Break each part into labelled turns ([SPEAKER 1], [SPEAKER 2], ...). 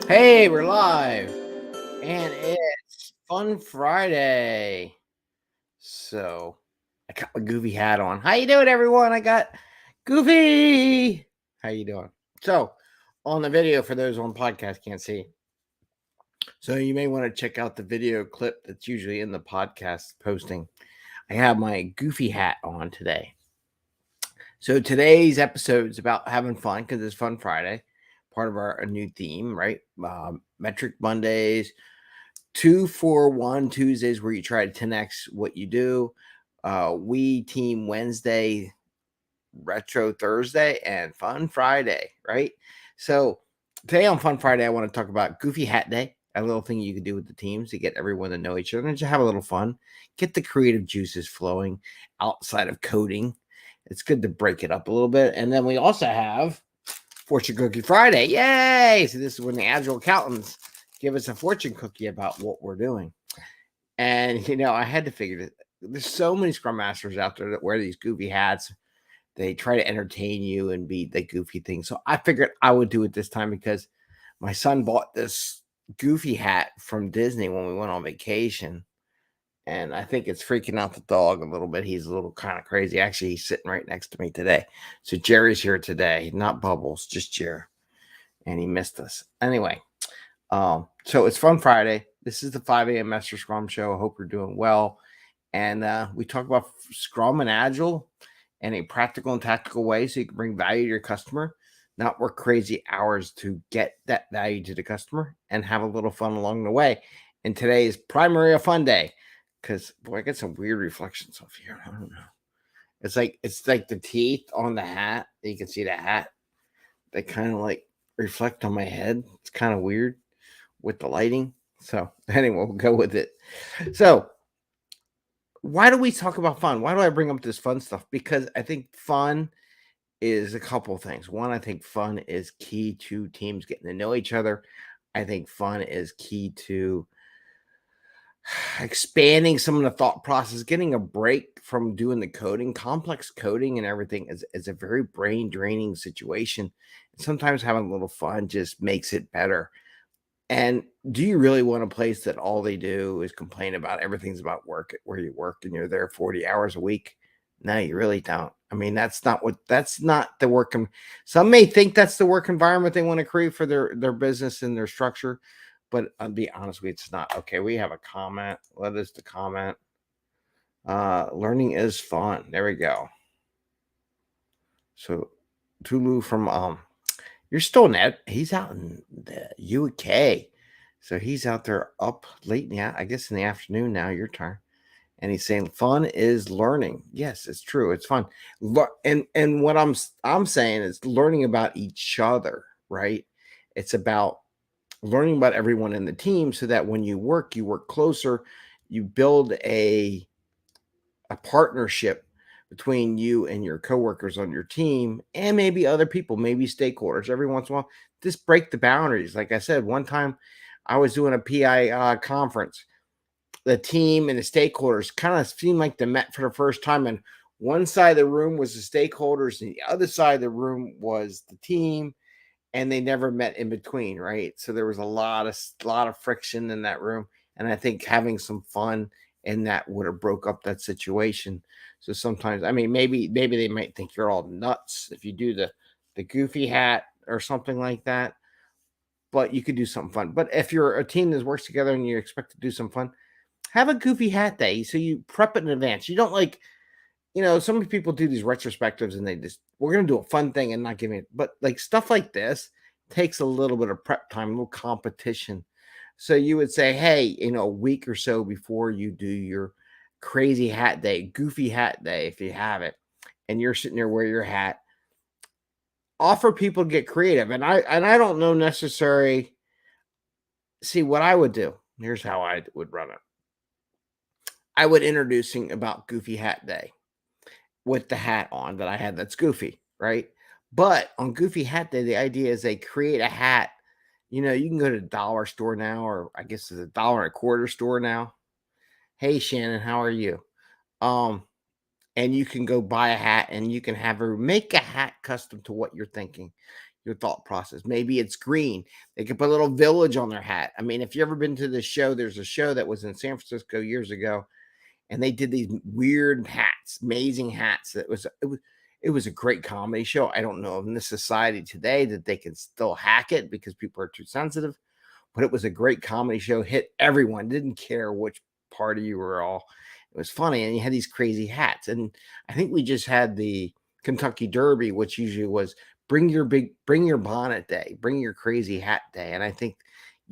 [SPEAKER 1] Hey, we're live, and it's Fun Friday. So I got my Goofy hat on. How you doing, everyone? I got Goofy. How you doing? So on the video, for those on podcast can't see, so you may want to check out the video clip that's usually in the podcast posting. I have my Goofy hat on today. So today's episode is about having fun because it's Fun Friday, part of our new theme, right? Metric Mondays, 2-4-1 Tuesdays, where you try to 10x what you do. We Team Wednesday, Retro Thursday, and Fun Friday, right? So today on Fun Friday, I want to talk about Goofy Hat Day, a little thing you can do with the teams to get everyone to know each other and just have a little fun, get the creative juices flowing outside of coding. It's good to break it up a little bit. And then we also have Fortune Cookie Friday. Yay! So this is when the agile accountants give us a fortune cookie about what we're doing. And, I had to figure that there's so many Scrum Masters out there that wear these goofy hats. They try to entertain you and be the goofy thing. So I figured I would do it this time because my son bought this goofy hat from Disney when we went on vacation. And I think it's freaking out the dog a little bit. He's a little kind of crazy. Actually, he's sitting right next to me today. So Jerry's here today, not Bubbles, just Jerry. And he missed us. Anyway, so it's Fun Friday. This is the 5 a.m. Mester Scrum show. I hope you're doing well. And we talk about Scrum and Agile in a practical and tactical way so you can bring value to your customer, not work crazy hours to get that value to the customer and have a little fun along the way. And today is primarily a fun day because, boy, I get some weird reflections off here. I don't know. It's like the teeth on the hat. You can see the hat. They kind of like reflect on my head. It's kind of weird with the lighting. So anyway, we'll go with it. So why do we talk about fun? Why do I bring up this fun stuff? Because I think fun is a couple of things. One, I think fun is key to teams getting to know each other. I think fun is key to expanding some of the thought process, getting a break from doing the coding. Complex coding and everything is a very brain draining situation. Sometimes having a little fun just makes it better. And do you really want a place that all they do is complain about everything's about work at where you work and you're there 40 hours a week? No, you really don't. I mean, that's not the work. Some may think that's the work environment they want to create for their business and their structure, but I'll be honest with you, it's not. Okay, we have a comment. What is the comment? Learning is fun. There we go. So Tulu from you're still Ned. He's out in the UK. So he's out there up late now, I guess in the afternoon now, your turn. And he's saying fun is learning. Yes, it's true. It's fun. And what I'm saying is learning about each other, right? It's about learning about everyone in the team so that when you work closer, you build a partnership between you and your coworkers on your team and maybe other people, maybe stakeholders. Every once in a while, just break the boundaries. Like I said, one time I was doing a PI conference. The team and the stakeholders kind of seemed like they met for the first time. And one side of the room was the stakeholders, and the other side of the room was the team, and they never met in between, right? So there was a lot of friction in that room. And I think having some fun in that would have broke up that situation. So sometimes, I mean, maybe they might think you're all nuts if you do the goofy hat or something like that. But you could do something fun. But if you're a team that works together and you expect to do some fun, have a goofy hat day. So you prep it in advance. You don't so many people do these retrospectives and we're going to do a fun thing and not giving it. But like stuff like this takes a little bit of prep time, a little competition. So you would say, hey, a week or so before you do your crazy hat day, goofy hat day, if you have it, and you're sitting there wearing your hat, offer people to get creative. And I don't know necessarily. See what I would do. Here's how I would run it. I would introducing about Goofy Hat Day with the hat on that I had that's goofy, right? But on Goofy Hat Day, the idea is they create a hat. You can go to the dollar store now, or I guess it's $1.25 store now. Hey Shannon, how are you? And you can go buy a hat and you can have her make a hat custom to what you're thinking. your thought process. Maybe it's green. They could put a little village on their hat. I mean, if you ever been to this show, there's a show that was in San Francisco years ago, and they did these weird hats, amazing hats. It was a great comedy show. I don't know in this society today that they can still hack it because people are too sensitive, but it was a great comedy show. Hit everyone. Didn't care which party you were all. It was funny, and you had these crazy hats. And I think we just had the Kentucky Derby, which usually was bring your bonnet day, bring your crazy hat day. And I think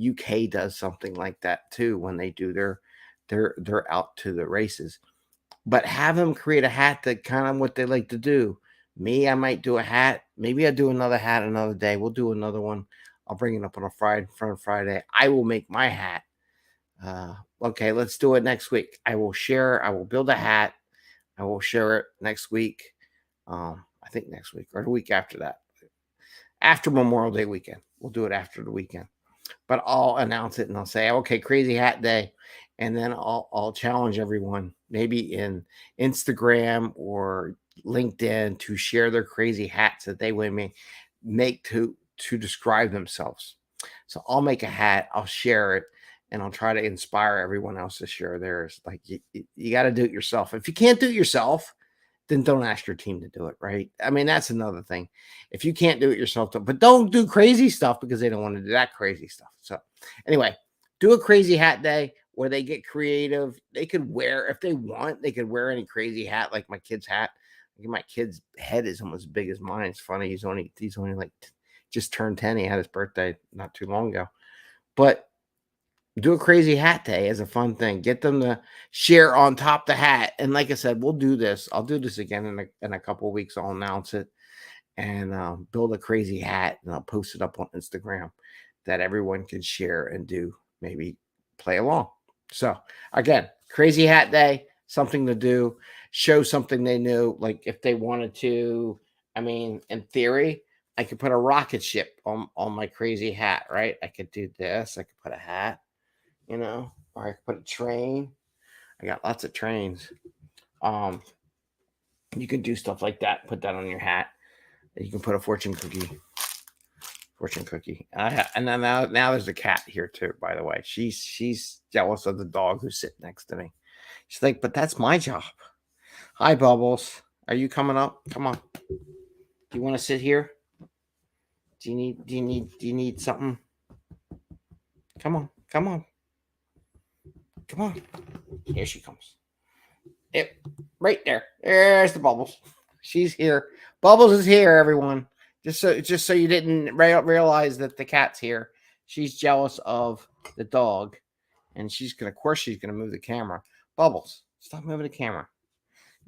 [SPEAKER 1] UK does something like that too when they do they're out to the races. But have them create a hat that kind of what they like to do. Me, I might do a hat. Maybe I'll do another hat another day. We'll do another one. I'll bring it up on a Friday. I will make my hat. Okay, let's do it next week. I will build a hat. I will share it next week. I think next week or the week after that. After Memorial Day weekend. We'll do it after the weekend. But I'll announce it and I'll say, okay, crazy hat day. And then I'll challenge everyone, maybe in Instagram or LinkedIn, to share their crazy hats that they would make to describe themselves. So I'll make a hat, I'll share it, and I'll try to inspire everyone else to share theirs. Like you got to do it yourself. If you can't do it yourself, then don't ask your team to do it, right? I mean, that's another thing. If you can't do it yourself, but don't do crazy stuff because they don't want to do that crazy stuff. So anyway, do a crazy hat day where they get creative. They could wear, if they want, they could wear any crazy hat, like my kid's hat. My kid's head is almost as big as mine. It's funny. He's only like just turned 10. He had his birthday not too long ago. But do a crazy hat day as a fun thing. Get them to share on top the hat. And like I said, we'll do this. I'll do this again in a couple of weeks. I'll announce it and build a crazy hat, and I'll post it up on Instagram that everyone can share and do, maybe play along. So again, crazy hat day, something to do, show something they knew. Like if they wanted to, I mean, in theory, I could put a rocket ship on my crazy hat, right? I could do this. I could put a hat, or I could put a train. I got lots of trains. You can do stuff like that. Put that on your hat. You can put a fortune cookie. And then now there's a cat here too. By the way, she's jealous of the dog who's sitting next to me. She's like, but that's my job. Hi, Bubbles. Are you coming up? Come on. Do you want to sit here? Do you need something? Come on. Here she comes. Yep, right there. There's the Bubbles. She's here. Bubbles is here, everyone. Just so you didn't realize that the cat's here. She's jealous of the dog, and she's gonna move the camera. Bubbles, stop moving the camera.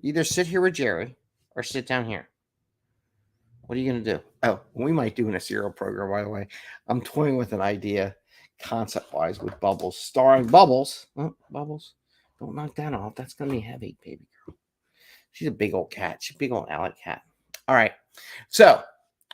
[SPEAKER 1] Either sit here with Jerry or sit down here. What are you gonna do? Oh, we might do in a serial program. By the way, I'm toying with an idea, concept-wise, with Bubbles, starring Bubbles. Oh, Bubbles, don't knock that off. That's gonna be heavy, baby girl. She's a big old cat. She's a big old alley cat. All right, so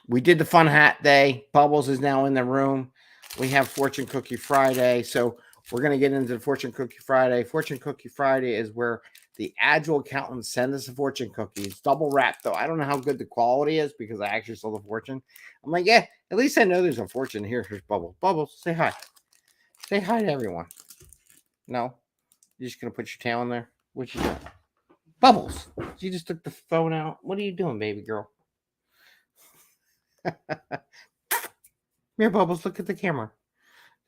[SPEAKER 1] we did the fun hat day. Bubbles is now in the room. We have Fortune Cookie Friday. So we're going to get into the Fortune Cookie Friday. Fortune Cookie Friday is where the agile accountants send us a fortune cookie. It's double wrapped, though. I don't know how good the quality is because I actually saw the fortune. I'm like, yeah, at least I know there's a fortune here. Here's Bubbles. Bubbles, say hi. Say hi to everyone. No? You're just going to put your tail in there? What you doing? Bubbles, you just took the phone out. What are you doing, baby girl? Here, Bubbles, look at the camera.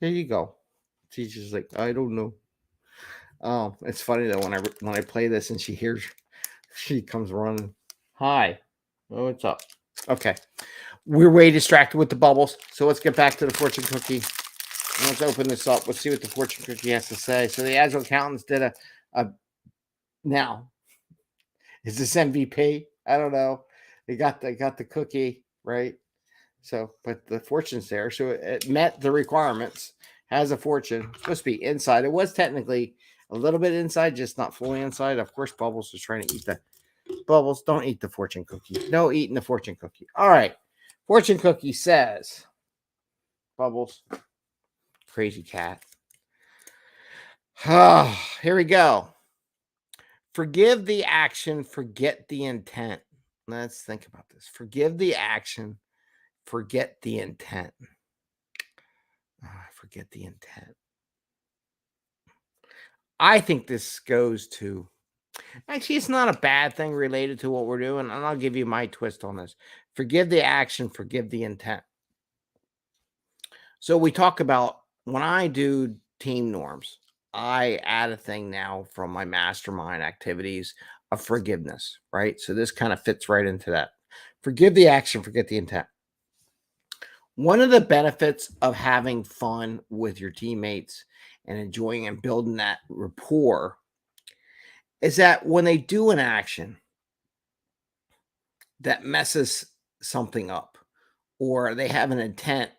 [SPEAKER 1] There you go. She's just like, I don't know. Oh, it's funny though when I play this and she comes running. Hi. Oh, what's up? Okay. We're way distracted with the Bubbles. So let's get back to the fortune cookie. And let's open this up. Let's see what the fortune cookie has to say. So the agile accountants did a now. Is this MVP? I don't know. They got the cookie, right? So, but the fortune's there. So it met the requirements. Has a fortune. It's supposed to be inside. It was technically a little bit inside, just not fully inside. Of course, Bubbles was trying to eat the Bubbles. Don't eat the fortune cookie. No eating the fortune cookie. All right. Fortune cookie says, Bubbles, crazy cat. Here we go. Forgive the action, forget the intent. Let's think about this. Forgive the action, forget the intent. Forget the intent. I think this goes to, actually, it's not a bad thing related to what we're doing, and I'll give you my twist on this. Forgive the action, forgive the intent. So we talk about, when I do team norms, I add a thing now from my mastermind activities of forgiveness, right? So this kind of fits right into that. Forgive the action, forget the intent. One of the benefits of having fun with your teammates and enjoying and building that rapport is that when they do an action that messes something up, or they have an intent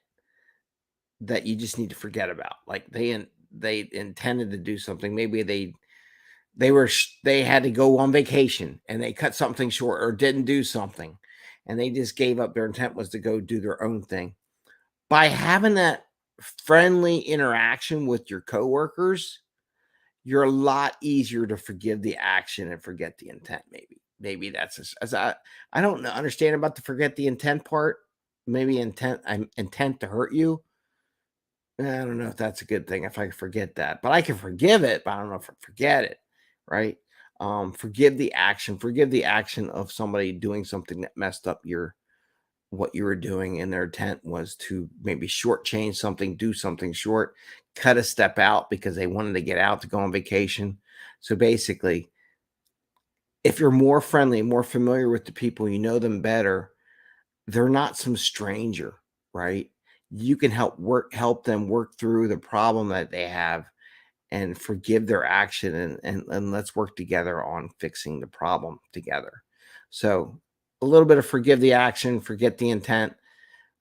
[SPEAKER 1] that you just need to forget about, like they intended to do something, maybe they had to go on vacation and they cut something short or didn't do something, and they just gave up. Their intent was to go do their own thing. By having that friendly interaction with your coworkers, you're a lot easier to forgive the action and forget the intent. Maybe that's as I don't understand about the forget the intent part. Maybe intent to hurt you. I don't know if that's a good thing if I forget that, but I can forgive it, but I don't know if I forget it, right? Forgive the action of somebody doing something that messed up what you were doing, and their intent was to maybe shortchange something, do something short, cut a step out because they wanted to get out to go on vacation. So basically, if you're more friendly, more familiar with the people, you know them better, they're not some stranger, right? You can help them work through the problem that they have and forgive their action, and let's work together on fixing the problem together. So a little bit of forgive the action, forget the intent.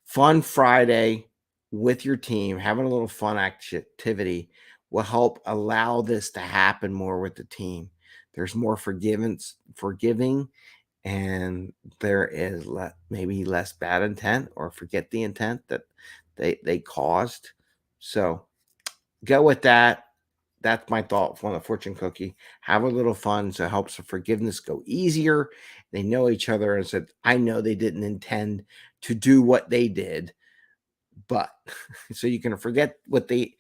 [SPEAKER 1] Fun Friday with your team, having a little fun activity will help allow this to happen more with the team. There's more forgiving, and there is maybe less bad intent, or forget the intent that they caused. So go with that. That's my thought on the fortune cookie. Have a little fun, so it helps the forgiveness go easier. They know each other and said, I know they didn't intend to do what they did, but so you can forget what they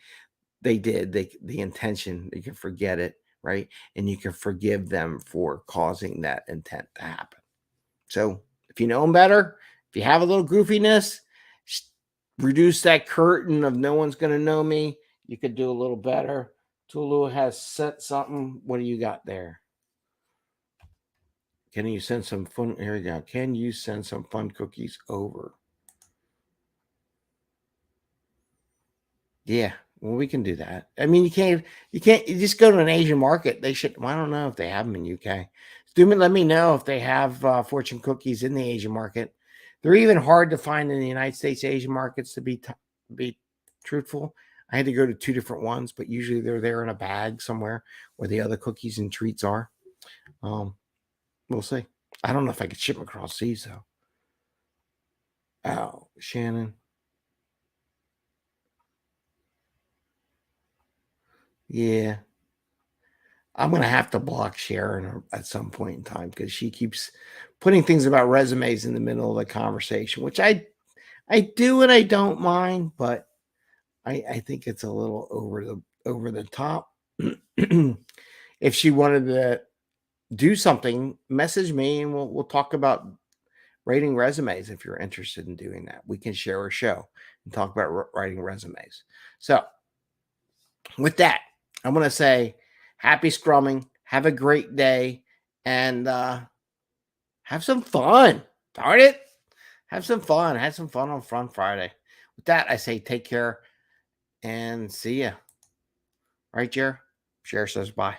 [SPEAKER 1] did, the intention, you can forget it, right? And you can forgive them for causing that intent to happen. So if you know them better, if you have a little goofiness, reduce that curtain of no one's going to know me, you could do a little better. Tulu has sent something. What do you got there? Can you send some fun? Here we go. Can you send some fun cookies over? Yeah, well, we can do that. I mean, you just go to an Asian market. They should, well, I don't know if they have them in UK. Let me know if they have fortune cookies in the Asian market. They're even hard to find in the United States Asian markets, to be truthful. I had to go to 2 different ones, but usually they're there in a bag somewhere where the other cookies and treats are. We'll see. I don't know if I could ship them across seas though. Oh, Shannon. Yeah. I'm gonna have to block Sharon at some point in time, because she keeps putting things about resumes in the middle of the conversation, which I do and I don't mind, but I think it's a little over the top. If she wanted to do something, message me and we'll talk about writing resumes. If you're interested in doing that, we can share a show and talk about writing resumes. So with that, I'm going to say happy scrumming. Have a great day, and have some fun. Darn it. Have some fun. Have some fun on Fun Friday. With that, I say take care and see ya. Right, Jer? Jer says bye.